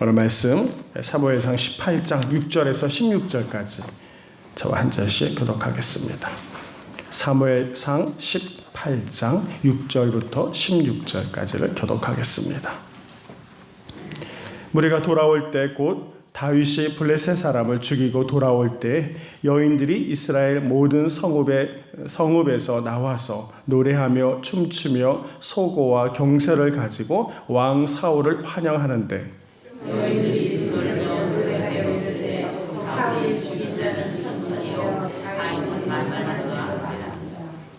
오늘 말씀 사무엘상 18장 6절에서 16절까지 저와 한 절씩 교독하겠습니다. 사무엘상 18장 6절부터 16절까지를 교독하겠습니다. 무리가 돌아올 때 곧 다윗이 블레셋 사람을 죽이고 돌아올 때 여인들이 이스라엘 모든 성읍에서 나와서 노래하며 춤추며 소고와 경세를 가지고 왕 사울을 환영하는데 여인들이 돌며 노래하여 이르되 사울이 죽인 자는 천천히요 다윗은 만만하도다.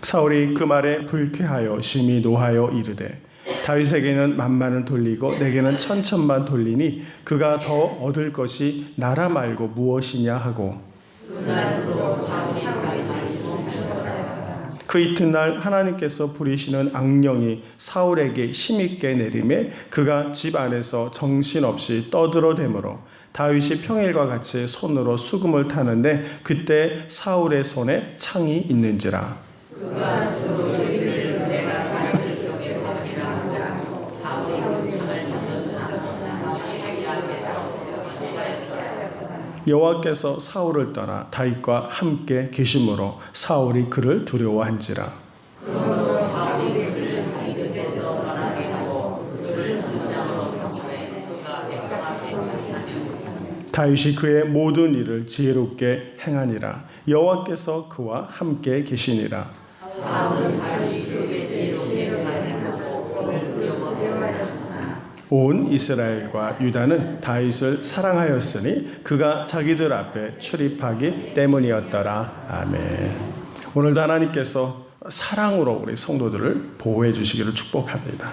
사울이 그 말에 불쾌하여 심히 노하여 이르되 다윗에게는 만만을 돌리고 내게는 천천만 돌리니 그가 더 얻을 것이 나라 말고 무엇이냐 하고 그 이튿날 하나님께서 부리시는 악령이 사울에게 힘있게 내림에 그가 집 안에서 정신없이 떠들어대므로 다윗이 평일과 같이 손으로 수금을 타는데 그때 사울의 손에 창이 있는지라. 그가 소리를 내가 다윗을 속에 버리라 하고 사울이 그 창을 여호와께서 사울을 떠나 다윗과 함께 계심으로 사울이 그를 두려워한지라. 그러므로 사울이 그를 다윗에서 떠나게 하고 그를 전장으로 삼으되 그가 백성 앞에 찬양하며 다윗이 그의 모든 일을 지혜롭게 행하니라. 여호와께서 그와 함께 계시니라. 사울은 다윗이 그에게 지혜롭게 행하고 그를 두려워하였으나 온 이스라엘과 유다는 다윗을 사랑하였으니 그가 자기들 앞에 출입하기 때문이었더라. 아멘. 오늘도 하나님께서 사랑으로 우리 성도들을 보호해 주시기를 축복합니다.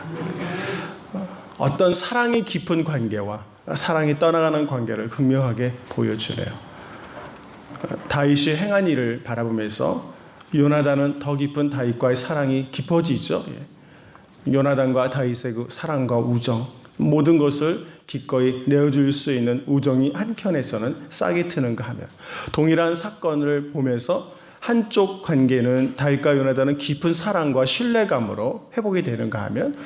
어떤 사랑이 깊은 관계와 사랑이 떠나가는 관계를 극명하게 보여주네요. 다윗이 행한 일을 바라보면서 요나단은 더 깊은 다윗과의 사랑이 깊어지죠. 요나단과 다윗의 그 사랑과 우정, 모든 것을 기꺼이 내어줄 수 있는 우정이 한켠에서는 싹이 트는가 하면, 동일한 사건을 보면서 한쪽 관계는 다윗과 요나단은 깊은 사랑과 신뢰감으로 회복이 되는가 하면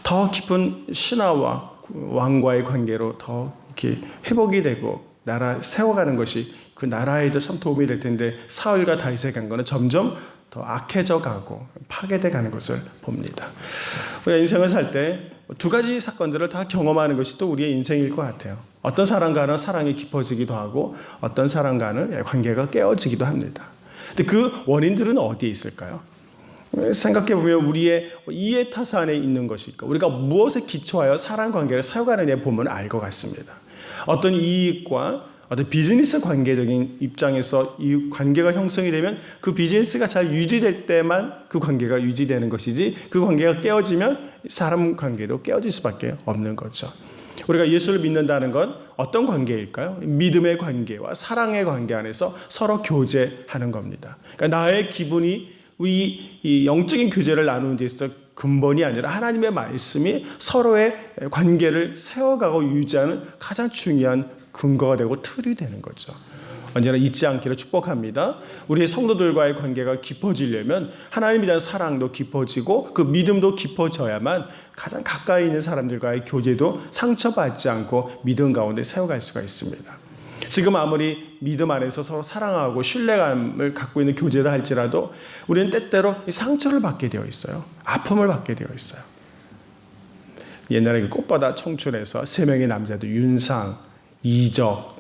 더 깊은 신하와 왕과의 관계로 더 이렇게 회복이 되고 나라 세워가는 것이 그 나라에도 참 도움이 될 텐데 사울과 다윗의 관계는 점점 더 악해져 가고 파괴돼 가는 것을 봅니다. 우리가 인생을 살 때 두 가지 사건들을 다 경험하는 것이 또 우리의 인생일 것 같아요. 어떤 사람과는 사랑이 깊어지기도 하고 어떤 사람과는 관계가 깨어지기도 합니다. 근데 그 원인들은 어디에 있을까요? 생각해 보면 우리의 이해 타산에 있는 것일까? 우리가 무엇에 기초하여 사랑 관계를 세워가느냐에 보면 알 것 같습니다. 어떤 이익과 어떤 비즈니스 관계적인 입장에서 이 관계가 형성이 되면 그 비즈니스가 잘 유지될 때만 그 관계가 유지되는 것이지, 그 관계가 깨어지면 사람 관계도 깨어질 수밖에 없는 거죠. 우리가 예수를 믿는다는 건 어떤 관계일까요? 믿음의 관계와 사랑의 관계 안에서 서로 교제하는 겁니다. 그러니까 나의 기분이 이 영적인 교제를 나누는 데 있어서 근본이 아니라 하나님의 말씀이 서로의 관계를 세워가고 유지하는 가장 중요한 근거가 되고 틀이 되는 거죠. 언제나 잊지 않기를 축복합니다. 우리의 성도들과의 관계가 깊어지려면 하나님에 대한 사랑도 깊어지고 그 믿음도 깊어져야만 가장 가까이 있는 사람들과의 교제도 상처받지 않고 믿음 가운데 세워갈 수가 있습니다. 지금 아무리 믿음 안에서 서로 사랑하고 신뢰감을 갖고 있는 교제다 할지라도 우리는 때때로 상처를 받게 되어 있어요. 아픔을 받게 되어 있어요. 옛날에 그 꽃바다 청춘에서 세 명의 남자들 윤상, 이적,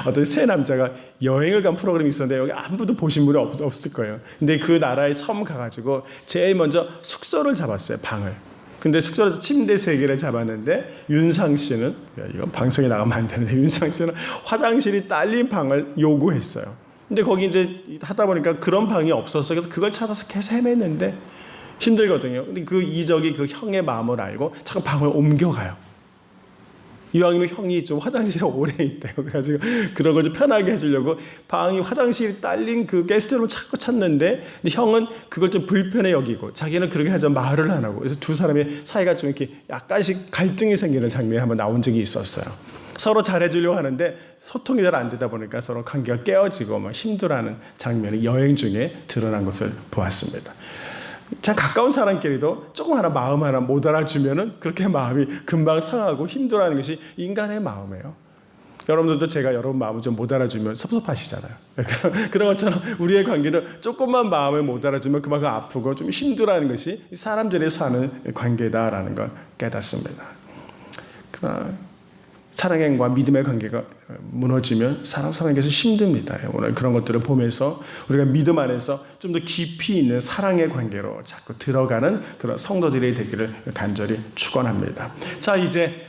어떤 세 남자가 여행을 간 프로그램이 있었는데 여기 아무도 보신 분이 없을 거예요. 근데 그 나라에 처음 가가지고 제일 먼저 숙소를 잡았어요. 방을. 근데 숙소에서 침대 3개를 잡았는데 윤상 씨는, 이건 방송에 나가면 안 되는데, 윤상 씨는 화장실이 딸린 방을 요구했어요. 근데 거기 이제 하다 보니까 그런 방이 없었어요. 그래서 그걸 찾아서 계속 헤맸는데 힘들거든요. 근데 그 이적이 그 형의 마음을 알고 잠깐 방을 옮겨가요. 이왕이면 형이 좀 화장실에 오래 있대요. 그래가지고 그런 걸 좀 편하게 해주려고 방이 화장실이 딸린 그 게스트룸을 자꾸 찾는데, 근데 형은 그걸 좀 불편해 여기고 자기는 그렇게 하자 말을 안 하고, 그래서 두 사람의 사이가 좀 이렇게 약간씩 갈등이 생기는 장면이 한번 나온 적이 있었어요. 서로 잘해주려고 하는데 소통이 잘 안 되다 보니까 서로 관계가 깨어지고 막 힘들어하는 장면이 여행 중에 드러난 것을 보았습니다. 참 가까운 사람끼리도 조금 하나 마음 하나 못 알아주면은 그렇게 마음이 금방 상하고 힘들어하는 것이 인간의 마음이에요. 여러분들도 제가 여러분 마음을 좀 못 알아주면 섭섭하시잖아요. 그런 것처럼 우리의 관계도 조금만 마음을 못 알아주면 그만큼 아프고 좀 힘들어하는 것이 사람들이 사는 관계다라는 걸 깨닫습니다. 그러나 사랑과 믿음의 관계가 무너지면 사는 것이 힘듭니다. 오늘 그런 것들을 보면서 우리가 믿음 안에서 좀 더 깊이 있는 사랑의 관계로 자꾸 들어가는 그런 성도들이 되기를 간절히 축원합니다. 자, 이제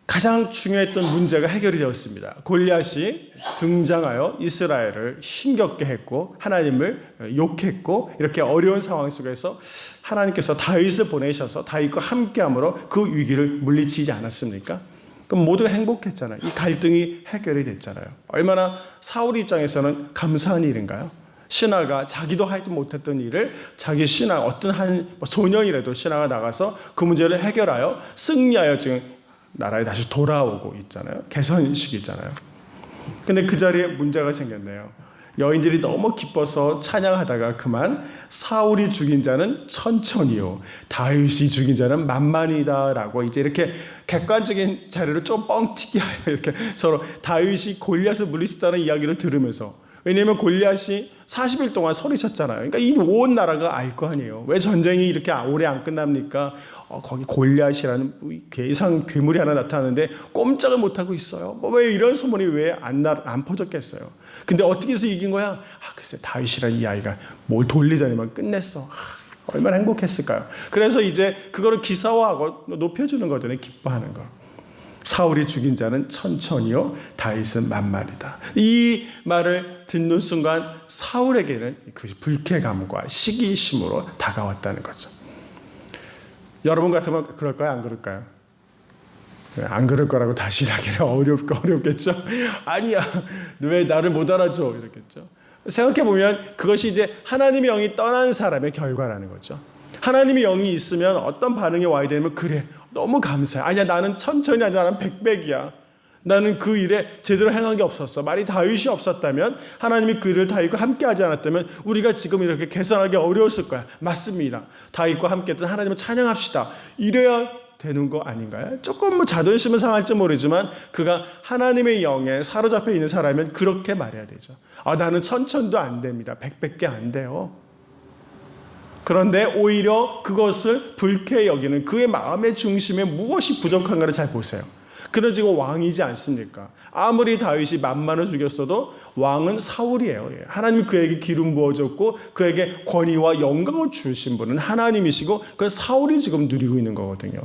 가장 중요했던 문제가 해결이 되었습니다. 골리앗이 등장하여 이스라엘을 힘겹게 했고 하나님을 욕했고 이렇게 어려운 상황 속에서 하나님께서 다윗을 보내셔서 다윗과 함께함으로 그 위기를 물리치지 않았습니까? 그럼 모두가 행복했잖아요. 이 갈등이 해결이 됐잖아요. 얼마나 사울 입장에서는 감사한 일인가요? 신하가 자기도 하지 못했던 일을 자기 신하 어떤 한 소년이라도 신하가 나가서 그 문제를 해결하여 승리하여 지금 나라에 다시 돌아오고 있잖아요. 개선식 있잖아요. 근데 그 자리에 문제가 생겼네요. 여인들이 너무 기뻐서 찬양하다가 그만 사울이 죽인 자는 천천히요 다윗이 죽인 자는 만만이다라고 이제 이렇게 객관적인 자료를 좀 뻥튀기 하여 이렇게 서로 다윗이 골리앗을 물리쳤다는 이야기를 들으면서, 왜냐하면 골리앗이 40일 동안 소리쳤잖아요. 그러니까 이 온 나라가 알 거 아니에요. 왜 전쟁이 이렇게 오래 안 끝납니까? 거기 골리앗이라는 괴상 괴물이 하나 나타나는데 꼼짝을 못하고 있어요. 왜 이런 소문이 왜 안 퍼졌겠어요? 근데 어떻게 해서 이긴 거야? 글쎄 다윗이라는 이 아이가 뭘 돌리더니만 끝냈어. 얼마나 행복했을까요? 그래서 이제 그거를 기사화하고 높여주는 거잖아요. 기뻐하는 거. 사울이 죽인 자는 천천히요 다윗은 만만이다. 이 말을 듣는 순간 사울에게는 그것이 불쾌감과 시기심으로 다가왔다는 거죠. 여러분 같으면 그럴까요? 안 그럴까요? 안 그럴 거라고 다시 하기는 어렵겠죠? 아니야, 왜 나를 못 알아줘? 이렇겠죠. 생각해보면 그것이 이제 하나님의 영이 떠난 사람의 결과라는 거죠. 하나님의 영이 있으면 어떤 반응이 와야 되면, 그래, 너무 감사해. 아니야, 나는 천천히 하자. 나는 백백이야. 나는 그 일에 제대로 행한 게 없었어. 만약 다윗이 없었다면, 하나님이 그 일을 다윗과 함께 하지 않았다면 우리가 지금 이렇게 개선하기 어려웠을 거야. 맞습니다. 다윗과 함께 했던 하나님을 찬양합시다. 이래야 되는 거 아닌가요? 조금 자존심은 상할지 모르지만 그가 하나님의 영에 사로잡혀 있는 사람이면 그렇게 말해야 되죠. 나는 천천도 안 됩니다. 백백개 안 돼요. 그런데 오히려 그것을 불쾌히 여기는 그의 마음의 중심에 무엇이 부족한가를 잘 보세요. 그는 지금 왕이지 않습니까? 아무리 다윗이 만만을 죽였어도 왕은 사울이에요. 하나님이 그에게 기름 부어줬고 그에게 권위와 영광을 주신 분은 하나님이시고 그 사울이 지금 누리고 있는 거거든요.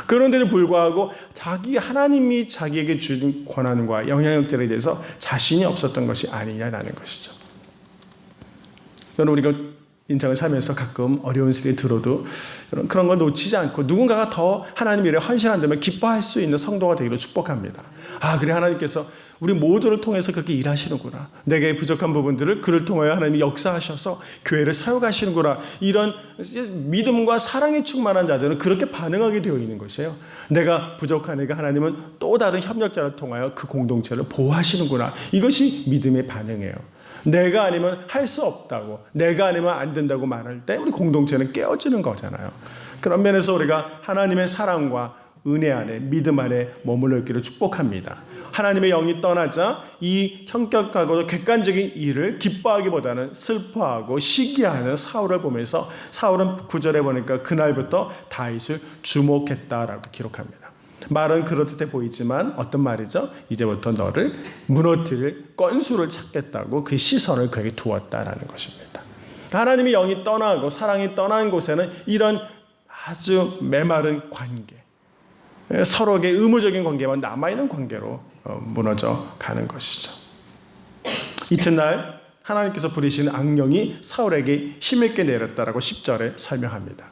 그런데도 불구하고 하나님이 자기에게 주신 권한과 영향력들에 대해서 자신이 없었던 것이 아니냐라는 것이죠. 여러분, 우리가 인생을 살면서 가끔 어려운 일이 들어도 그런 걸 놓치지 않고 누군가가 더 하나님 일에 헌신한다면 기뻐할 수 있는 성도가 되기를 축복합니다. 그래, 하나님께서 우리 모두를 통해서 그렇게 일하시는구나. 내게 부족한 부분들을 그를 통하여 하나님이 역사하셔서 교회를 세워가시는구나. 이런 믿음과 사랑에 충만한 자들은 그렇게 반응하게 되어 있는 것이에요. 내가 부족하니까 하나님은 또 다른 협력자를 통하여 그 공동체를 보호하시는구나. 이것이 믿음의 반응이에요. 내가 아니면 할 수 없다고, 내가 아니면 안 된다고 말할 때 우리 공동체는 깨어지는 거잖아요. 그런 면에서 우리가 하나님의 사랑과 은혜 안에, 믿음 안에 머물러 있기를 축복합니다. 하나님의 영이 떠나자 이 형격하고 객관적인 일을 기뻐하기보다는 슬퍼하고 시기하는 사울을 보면서 사울은 9절에 보니까 그날부터 다윗을 주목했다라고 기록합니다. 말은 그렇듯해 보이지만 어떤 말이죠? 이제부터 너를 무너뜨릴 건수를 찾겠다고 그 시선을 그에게 두었다라는 것입니다. 하나님의 영이 떠나고 사랑이 떠난 곳에는 이런 아주 메마른 관계, 서로에게 의무적인 관계만 남아있는 관계로 무너져 가는 것이죠. 이튿날 하나님께서 부리신 악령이 사울에게 힘있게 내렸다라고 10절에 설명합니다.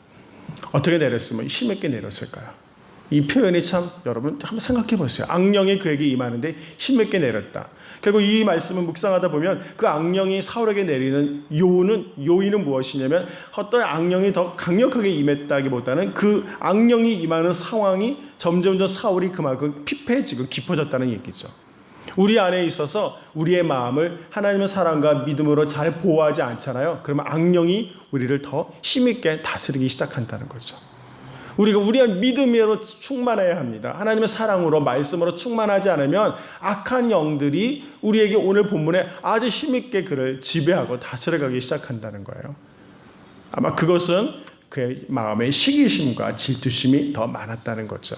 어떻게 내렸으면 힘있게 내렸을까요? 이 표현이 참 여러분 한번 생각해 보세요. 악령이 그에게 임하는데 힘있게 내렸다. 결국 이 말씀을 묵상하다 보면 그 악령이 사울에게 내리는 요인은 무엇이냐면 어떤 악령이 더 강력하게 임했다기보다는 그 악령이 임하는 상황이 점점 사울이 그만큼 피폐해지고 깊어졌다는 얘기죠. 우리 안에 있어서 우리의 마음을 하나님의 사랑과 믿음으로 잘 보호하지 않잖아요. 그러면 악령이 우리를 더 힘있게 다스리기 시작한다는 거죠. 우리가 우리의 믿음으로 충만해야 합니다. 하나님의 사랑으로 말씀으로 충만하지 않으면 악한 영들이 우리에게 오늘 본문에 아주 힘있게 그를 지배하고 다스려가기 시작한다는 거예요. 아마 그것은 그의 마음에 시기심과 질투심이 더 많았다는 거죠.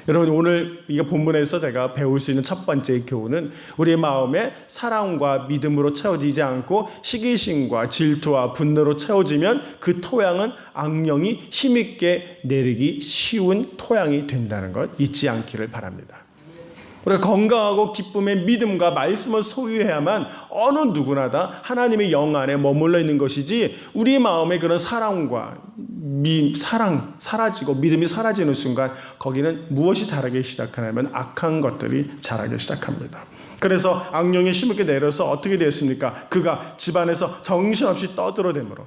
여러분, 오늘 이 본문에서 제가 배울 수 있는 첫 번째 교훈은 우리의 마음에 사랑과 믿음으로 채워지지 않고 시기심과 질투와 분노로 채워지면 그 토양은 악령이 힘있게 내리기 쉬운 토양이 된다는 것 잊지 않기를 바랍니다. 우리가 건강하고 기쁨의 믿음과 말씀을 소유해야만 어느 누구나 다 하나님의 영 안에 머물러 있는 것이지, 우리 마음에 그런 사랑 사라지고 믿음이 사라지는 순간 거기는 무엇이 자라기 시작하냐면 악한 것들이 자라기 시작합니다. 그래서 악령이 힘있게 내려서 어떻게 되었습니까? 그가 집안에서 정신없이 떠들어대므로,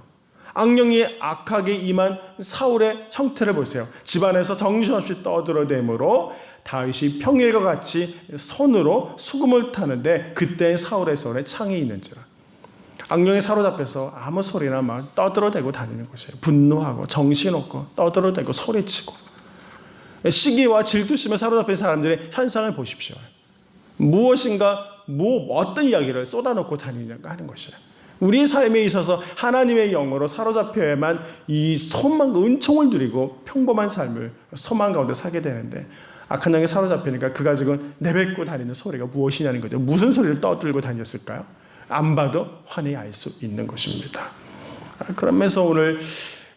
악령이 악하게 임한 사울의 형태를 보세요. 집안에서 정신없이 떠들어대므로 다윗이 평일과 같이 손으로 수금을 타는데 그때 사울의 손에 창이 있는지라. 악령에 사로잡혀서 아무 소리나 막 떠들어대고 다니는 것이에요. 분노하고 정신없고 떠들어대고 소리치고. 시기와 질투심에 사로잡힌 사람들의 현상을 보십시오. 무엇인가 어떤 이야기를 쏟아놓고 다니는가 하는 것이에요. 우리 삶에 있어서 하나님의 영으로 사로잡혀야만 이 소망, 은총을 누리고 평범한 삶을 소망 가운데 살게 되는데, 악한 영에 사로잡히니까 그가 지금 내뱉고 다니는 소리가 무엇이냐는 거죠. 무슨 소리를 떠들고 다녔을까요? 안 봐도 환히 알 수 있는 것입니다. 그러면서 오늘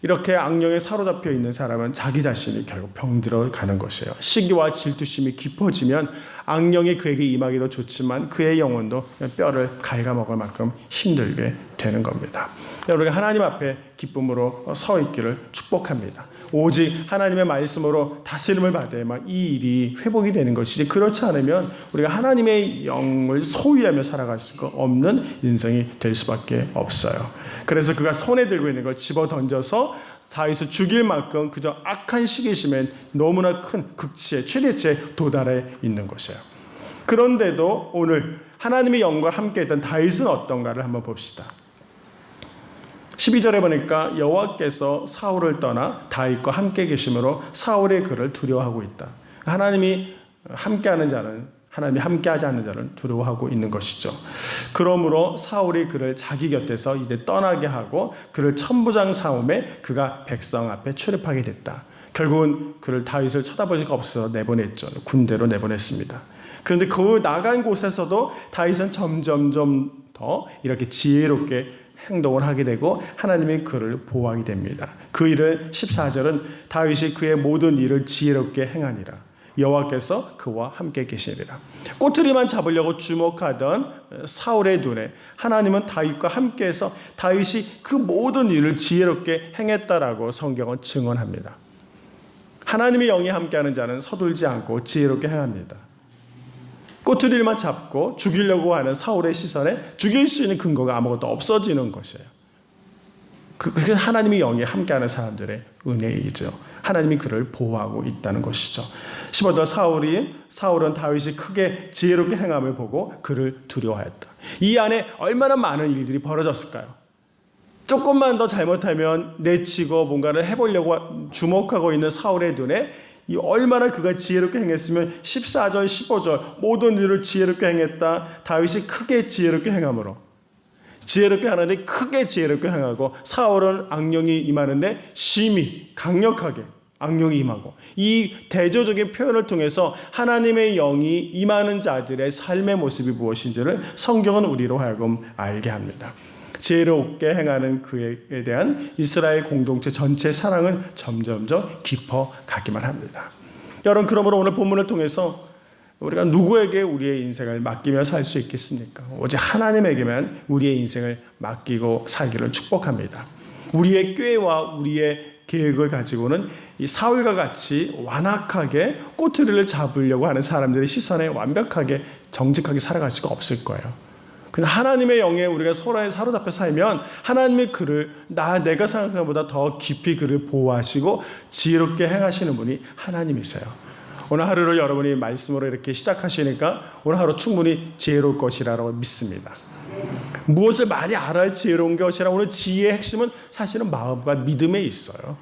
이렇게 악령에 사로잡혀 있는 사람은 자기 자신이 결국 병들어 가는 것이에요. 시기와 질투심이 깊어지면 악령이 그에게 임하기도 좋지만 그의 영혼도 뼈를 갉아먹을 만큼 힘들게 되는 겁니다. 우리가 하나님 앞에 기쁨으로 서 있기를 축복합니다. 오직 하나님의 말씀으로 다스림을 받아야만 이 일이 회복이 되는 것이지, 그렇지 않으면 우리가 하나님의 영을 소유하며 살아갈 수가 없는 인생이 될 수밖에 없어요. 그래서 그가 손에 들고 있는 걸 집어 던져서 다윗을 죽일 만큼 그저 악한 시기심에 너무나 큰 극치에 최대치에 도달해 있는 것이에요. 그런데도 오늘 하나님의 영과 함께 했던 다윗은 어떤가를 한번 봅시다. 12절에 보니까 여호와께서 사울을 떠나 다윗과 함께 계심으로 사울의 그를 두려워하고 있다. 하나님이 함께하는 자는, 하나님이 함께하지 않는 자를 두려워하고 있는 것이죠. 그러므로 사울이 그를 자기 곁에서 이제 떠나게 하고 그를 천부장 사움에 그가 백성 앞에 출입하게 됐다. 결국은 그를 다윗을 쳐다볼 수가 없어서 내보냈죠. 군대로 내보냈습니다. 그런데 그 나간 곳에서도 다윗은 점점점 더 이렇게 지혜롭게 행동을 하게 되고 하나님이 그를 보호하게 됩니다. 그 일은 14절은 다윗이 그의 모든 일을 지혜롭게 행하니라. 여호와께서 그와 함께 계시리라. 꼬투리만 잡으려고 주목하던 사울의 눈에 하나님은 다윗과 함께해서 다윗이 그 모든 일을 지혜롭게 행했다라고 성경은 증언합니다. 하나님의 영이 함께하는 자는 서둘지 않고 지혜롭게 행합니다. 꼬투리만 잡고 죽이려고 하는 사울의 시선에 죽일 수 있는 근거가 아무것도 없어지는 것이에요. 그게 하나님의 영이 함께하는 사람들의 은혜이죠. 하나님이 그를 보호하고 있다는 것이죠. 15절 사울은 다윗이 크게 지혜롭게 행함을 보고 그를 두려워하였다. 이 안에 얼마나 많은 일들이 벌어졌을까요? 조금만 더 잘못하면 내치고 뭔가를 해보려고 주목하고 있는 사울의 눈에 이 얼마나 그가 지혜롭게 행했으면 14절 15절 모든 일을 지혜롭게 행했다. 다윗이 크게 지혜롭게 행함으로, 지혜롭게 하는데 크게 지혜롭게 행하고, 사울은 악령이 임하는데 심히 강력하게 악령이 임하고, 이 대조적인 표현을 통해서 하나님의 영이 임하는 자들의 삶의 모습이 무엇인지를 성경은 우리로 하여금 알게 합니다. 지혜롭게 행하는 그에 대한 이스라엘 공동체 전체의 사랑은 점점점 깊어가기만 합니다. 여러분, 그러므로 오늘 본문을 통해서 우리가 누구에게 우리의 인생을 맡기며 살 수 있겠습니까? 오직 하나님에게만 우리의 인생을 맡기고 살기를 축복합니다. 우리의 꾀와 우리의 계획을 가지고는 이 사울과 같이 완악하게 꼬투리를 잡으려고 하는 사람들의 시선에 완벽하게 정직하게 살아갈 수가 없을 거예요. 그냥 하나님의 영에 우리가 서로에 사로잡혀 살면 하나님의 그를 내가 생각한 것보다 더 깊이 그를 보호하시고 지혜롭게 행하시는 분이 하나님이세요. 오늘 하루를 여러분이 말씀으로 이렇게 시작하시니까 오늘 하루 충분히 지혜로울 것이라고 믿습니다. 무엇을 많이 알아야 지혜로운 것이라 오늘 지혜의 핵심은 사실은 마음과 믿음에 있어요.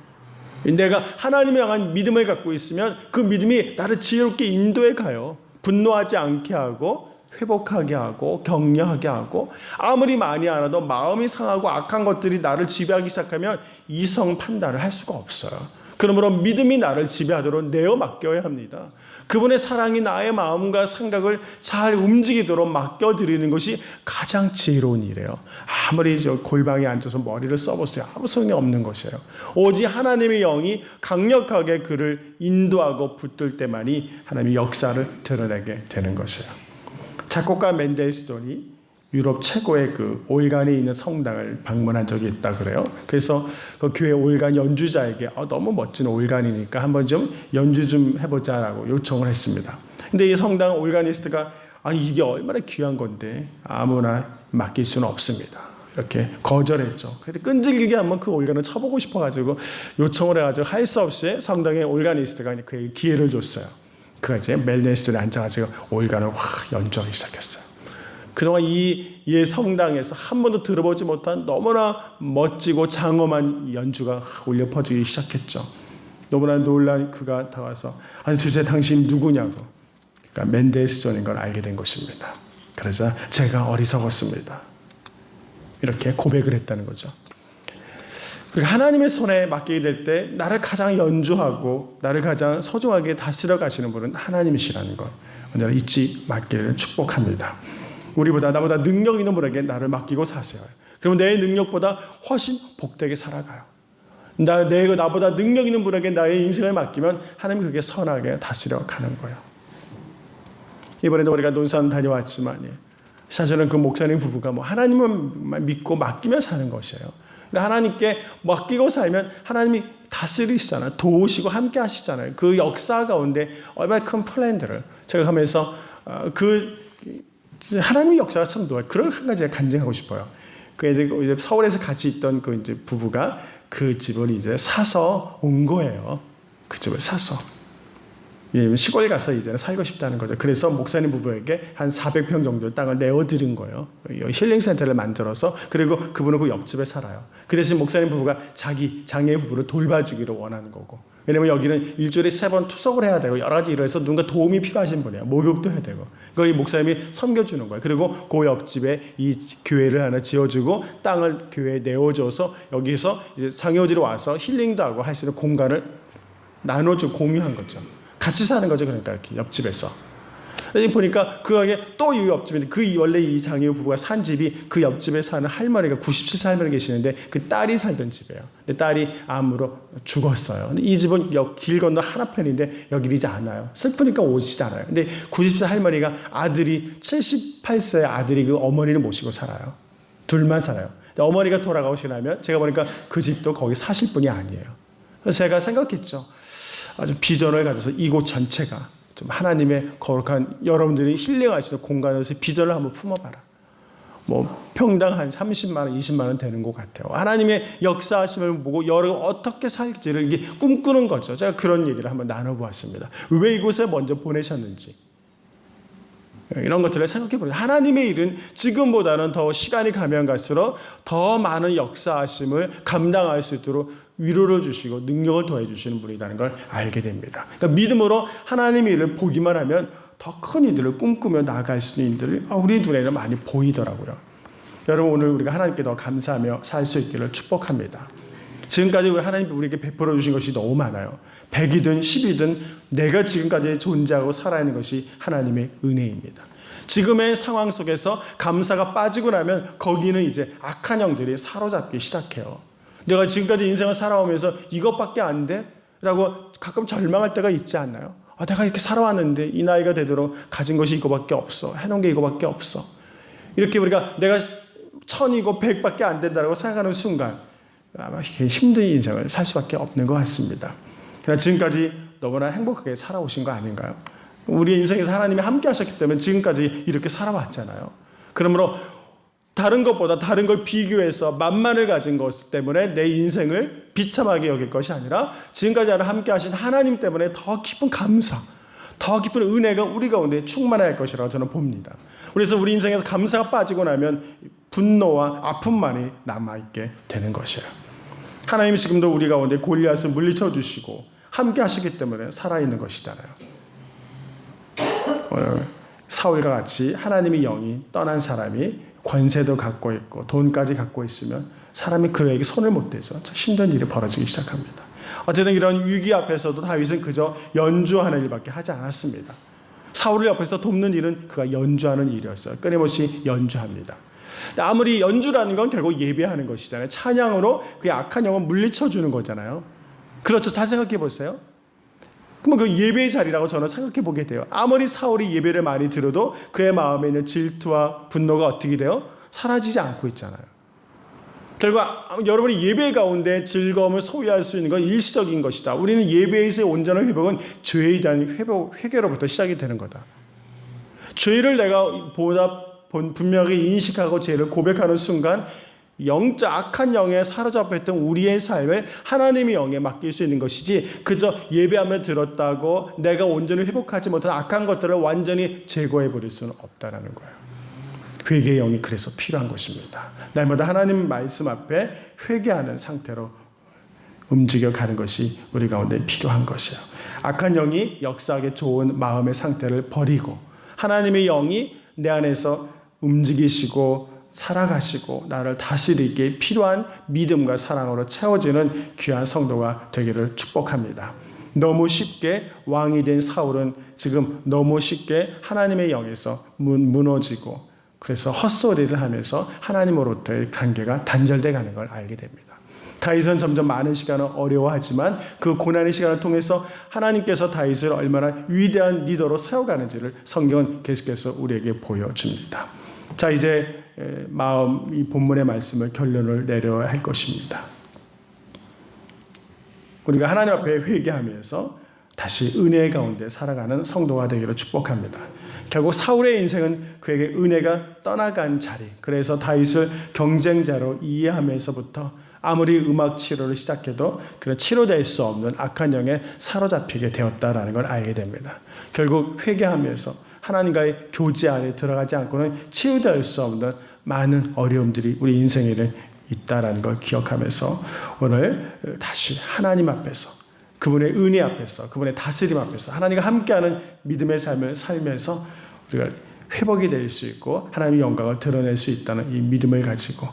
내가 하나님에 향한 믿음을 갖고 있으면 그 믿음이 나를 지혜롭게 인도해 가요. 분노하지 않게 하고 회복하게 하고 격려하게 하고 아무리 많이 알아도 마음이 상하고 악한 것들이 나를 지배하기 시작하면 이성 판단을 할 수가 없어요. 그러므로 믿음이 나를 지배하도록 내어 맡겨야 합니다. 그분의 사랑이 나의 마음과 생각을 잘 움직이도록 맡겨드리는 것이 가장 지혜로운 일이에요. 아무리 골방에 앉아서 머리를 써보세요. 아무 소용이 없는 것이에요. 오직 하나님의 영이 강력하게 그를 인도하고 붙들 때만이 하나님의 역사를 드러내게 되는 것이에요. 작곡가 멘델스존이 유럽 최고의 그 올간이 있는 성당을 방문한 적이 있다 그래요. 그래서 그 교회 올간 연주자에게 너무 멋진 올간이니까 한번 좀 연주 좀 해보자라고 요청을 했습니다. 근데 이 성당 올가니스트가 이게 얼마나 귀한 건데 아무나 맡길 수는 없습니다. 이렇게 거절했죠. 그런데 끈질기게 한번 그 올간을 쳐보고 싶어가지고 요청을 해가지고 할 수 없이 성당의 올가니스트가 그에게 기회를 줬어요. 그가 이제 멜네스존에 앉아가지고 올간을 확 연주하기 시작했어요. 그동안 이 성당에서 한 번도 들어보지 못한 너무나 멋지고 장엄한 연주가 울려 퍼지기 시작했죠. 너무나 놀란 그가 다가와서 도대체 당신 누구냐고. 그러니까 멘델스존인 걸 알게 된 것입니다. 그러자 제가 어리석었습니다. 이렇게 고백을 했다는 거죠. 그리고 하나님의 손에 맡기게 될 때 나를 가장 연주하고 나를 가장 소중하게 다스려 가시는 분은 하나님이시라는 것 언제나 잊지 말기를 축복합니다. 우리보다 나보다 능력 있는 분에게 나를 맡기고 사세요. 그러면 내 능력보다 훨씬 복되게 살아가요. 나보다 능력 있는 분에게 나의 인생을 맡기면 하나님이 그렇게 선하게 다스려 가는 거예요. 이번에도 우리가 논산 다녀왔지만 사실은 그 목사님 부부가 하나님을 믿고 맡기며 사는 것이에요. 그러니까 하나님께 맡기고 살면 하나님이 다스리시잖아요. 도우시고 함께 하시잖아요. 그 역사 가운데 얼마나 큰 플랜들을 제가 하면서 하나님의 역사가 참 좋아요. 그런 한 가지 간증하고 싶어요. 그 이제 서울에서 같이 있던 그 이제 부부가 그 집을 이제 사서 온 거예요. 그 집을 사서 시골 가서 이제는 살고 싶다는 거죠. 그래서 목사님 부부에게 한 400평 정도 땅을 내어드린 거예요. 힐링 센터를 만들어서 그리고 그분은 그 옆집에 살아요. 그 대신 목사님 부부가 자기 장애 부부를 돌봐주기를 원하는 거고. 왜냐면 여기는 일주일에 3번 투석을 해야 되고 여러 가지 일을 해서 누군가 도움이 필요하신 분이에요. 목욕도 해야 되고. 그걸 이 목사님이 섬겨주는 거예요. 그리고 그 옆집에 이 교회를 하나 지어주고 땅을 교회에 내어줘서 여기서 이제 장애우들이 와서 힐링도 하고 할 수 있는 공간을 나눠주고 공유한 거죠. 같이 사는 거죠. 그러니까 이렇게 옆집에서. 보니까 그에게 또 이 옆집인데 원래 이 장애우 부부가 산 집이 그 옆집에 사는 할머니가 97세 할머니 계시는데 그 딸이 살던 집이에요. 근데 딸이 암으로 죽었어요. 근데 이 집은 길 건너 하나편인데 여기지 않아요. 슬프니까 오시잖아요. 근데 90세 할머니가 아들이 78세 아들이 그 어머니를 모시고 살아요. 둘만 살아요. 근데 어머니가 돌아가시고 나면 제가 보니까 그 집도 거기 사실 분이 아니에요. 그래서 제가 생각했죠. 아주 비전을 가져서 이곳 전체가 좀 하나님의 거룩한 여러분들이 힐링할 수 있는 공간에서 비전을 한번 품어봐라. 평당 한 30만 원, 20만 원 되는 것 같아요. 하나님의 역사하심을 보고 여러분 어떻게 살지를 이게 꿈꾸는 거죠. 제가 그런 얘기를 한번 나눠보았습니다. 왜 이곳에 먼저 보내셨는지. 이런 것들을 생각해보세요. 하나님의 일은 지금보다는 더 시간이 가면 갈수록 더 많은 역사하심을 감당할 수 있도록 위로를 주시고 능력을 더해 주시는 분이라는 걸 알게 됩니다. 그러니까 믿음으로 하나님의 일을 보기만 하면 더 큰 일들을 꿈꾸며 나아갈 수 있는 일들이 우리 눈에는 많이 보이더라고요. 여러분 오늘 우리가 하나님께 더 감사하며 살 수 있기를 축복합니다. 지금까지 하나님이 우리에게 베풀어 주신 것이 너무 많아요. 100이든 10이든 내가 지금까지 존재하고 살아있는 것이 하나님의 은혜입니다. 지금의 상황 속에서 감사가 빠지고 나면 거기는 이제 악한 영들이 사로잡기 시작해요. 내가 지금까지 인생을 살아오면서 이것밖에 안 돼? 라고 가끔 절망할 때가 있지 않나요? 내가 이렇게 살아왔는데 이 나이가 되도록 가진 것이 이거밖에 없어. 해놓은 게 이거밖에 없어. 이렇게 우리가 내가 1000이고 100밖에 안 된다고 생각하는 순간 아마 힘든 인생을 살 수밖에 없는 것 같습니다. 그러나 지금까지 너무나 행복하게 살아오신 거 아닌가요? 우리 인생에서 하나님이 함께 하셨기 때문에 지금까지 이렇게 살아왔잖아요. 그러므로 다른 것보다 다른 걸 비교해서 만만을 가진 것 때문에 내 인생을 비참하게 여길 것이 아니라 지금까지 함께 하신 하나님 때문에 더 깊은 감사, 더 깊은 은혜가 우리 가운데 충만할 것이라고 저는 봅니다. 그래서 우리 인생에서 감사가 빠지고 나면 분노와 아픔만이 남아있게 되는 것이에요. 하나님이 지금도 우리 가운데 골리앗을 물리쳐 주시고 함께 하시기 때문에 살아있는 것이잖아요. 사울과 같이 하나님의 영이 떠난 사람이 권세도 갖고 있고 돈까지 갖고 있으면 사람이 그에게 손을 못 대죠. 힘든 일이 벌어지기 시작합니다. 어쨌든 이런 위기 앞에서도 다윗은 그저 연주하는 일밖에 하지 않았습니다. 사울을 옆에서 돕는 일은 그가 연주하는 일이었어요. 끊임없이 연주합니다. 아무리 연주라는 건 결국 예배하는 것이잖아요. 찬양으로 그의 악한 영을 물리쳐 주는 거잖아요. 그렇죠. 잘 생각해 보세요. 그러면 그 예배의 자리라고 저는 생각해 보게 돼요. 아무리 사울이 예배를 많이 들어도 그의 마음에 있는 질투와 분노가 어떻게 돼요? 사라지지 않고 있잖아요. 결국 여러분이 예배 가운데 즐거움을 소유할 수 있는 건 일시적인 것이다. 우리는 예배에서의 온전한 회복은 죄에 대한 회개로부터 시작이 되는 거다. 죄를 내가 분명히 인식하고 죄를 고백하는 순간 영적 악한 영에 사로잡혀 있던 우리의 삶을 하나님의 영에 맡길 수 있는 것이지 그저 예배하며 들었다고 내가 온전히 회복하지 못한 악한 것들을 완전히 제거해 버릴 수는 없다라는 거예요. 회개의 영이 그래서 필요한 것입니다. 날마다 하나님 말씀 앞에 회개하는 상태로 움직여가는 것이 우리 가운데 필요한 것이에요. 악한 영이 역사하기 좋은 마음의 상태를 버리고 하나님의 영이 내 안에서 움직이시고 살아가시고 나를 다스리기에 필요한 믿음과 사랑으로 채워지는 귀한 성도가 되기를 축복합니다. 너무 쉽게 왕이 된 사울은 지금 너무 쉽게 하나님의 영에서 무너지고 그래서 헛소리를 하면서 하나님으로부터의 관계가 단절돼 가는 걸 알게 됩니다. 다윗은 점점 많은 시간을 어려워하지만 그 고난의 시간을 통해서 하나님께서 다윗을 얼마나 위대한 리더로 세워가는지를 성경은 계속해서 우리에게 보여줍니다. 자, 이제 이 본문의 말씀을 결론을 내려야 할 것입니다. 우리가 하나님 앞에 회개하면서 다시 은혜 가운데 살아가는 성도가 되기를 축복합니다. 결국 사울의 인생은 그에게 은혜가 떠나간 자리, 그래서 다윗을 경쟁자로 이해하면서부터 아무리 음악 치료를 시작해도 그런 치료될 수 없는 악한 영에 사로잡히게 되었다라는 걸 알게 됩니다. 결국 회개하면서 하나님과의 교제 안에 들어가지 않고는 치유될 수 없는 많은 어려움들이 우리 인생에 있다라는 걸 기억하면서 오늘 다시 하나님 앞에서 그분의 은혜 앞에서 그분의 다스림 앞에서 하나님과 함께하는 믿음의 삶을 살면서 우리가 회복이 될 수 있고 하나님의 영광을 드러낼 수 있다는 이 믿음을 가지고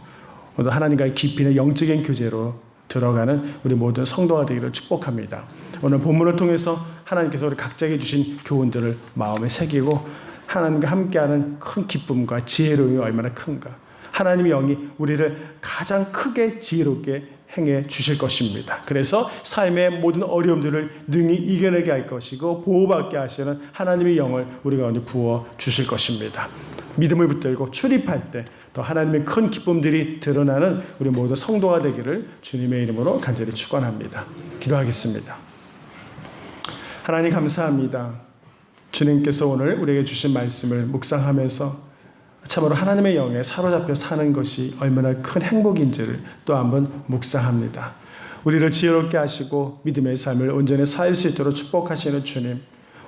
오늘 하나님과의 깊이 있는 영적인 교제로 들어가는 우리 모든 성도가 되기를 축복합니다. 오늘 본문을 통해서 하나님께서 우리 각자에게 주신 교훈들을 마음에 새기고 하나님과 함께하는 큰 기쁨과 지혜로움이 얼마나 큰가. 하나님의 영이 우리를 가장 크게 지혜롭게 행해 주실 것입니다. 그래서 삶의 모든 어려움들을 능히 이겨내게 할 것이고 보호받게 하시는 하나님의 영을 우리 가운데 부어 주실 것입니다. 믿음을 붙들고 출입할 때 또 하나님의 큰 기쁨들이 드러나는 우리 모두 성도가 되기를 주님의 이름으로 간절히 축원합니다. 기도하겠습니다. 하나님 감사합니다. 주님께서 오늘 우리에게 주신 말씀을 묵상하면서 참으로 하나님의 영에 사로잡혀 사는 것이 얼마나 큰 행복인지를 또 한번 묵상합니다. 우리를 지혜롭게 하시고 믿음의 삶을 온전히 살 수 있도록 축복하시는 주님,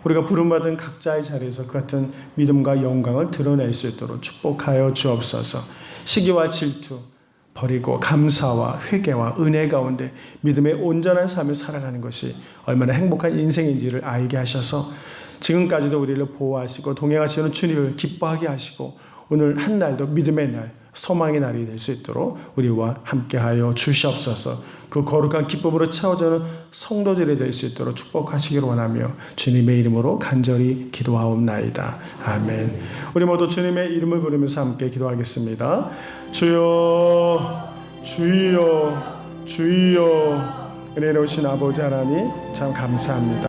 우리가 부름받은 각자의 자리에서 그 같은 믿음과 영광을 드러낼 수 있도록 축복하여 주옵소서. 시기와 질투 버리고 감사와 회개와 은혜 가운데 믿음의 온전한 삶을 살아가는 것이 얼마나 행복한 인생인지를 알게 하셔서 지금까지도 우리를 보호하시고 동행하시는 주님을 기뻐하게 하시고 오늘 한 날도 믿음의 날, 소망의 날이 될 수 있도록 우리와 함께하여 주시옵소서. 그 거룩한 기쁨으로 채워지는 성도들이 될 수 있도록 축복하시기를 원하며 주님의 이름으로 간절히 기도하옵나이다. 아멘. 우리 모두 주님의 이름을 부르면서 함께 기도하겠습니다. 주여, 주여, 주여. 은혜로우신 아버지 하나님 참 감사합니다.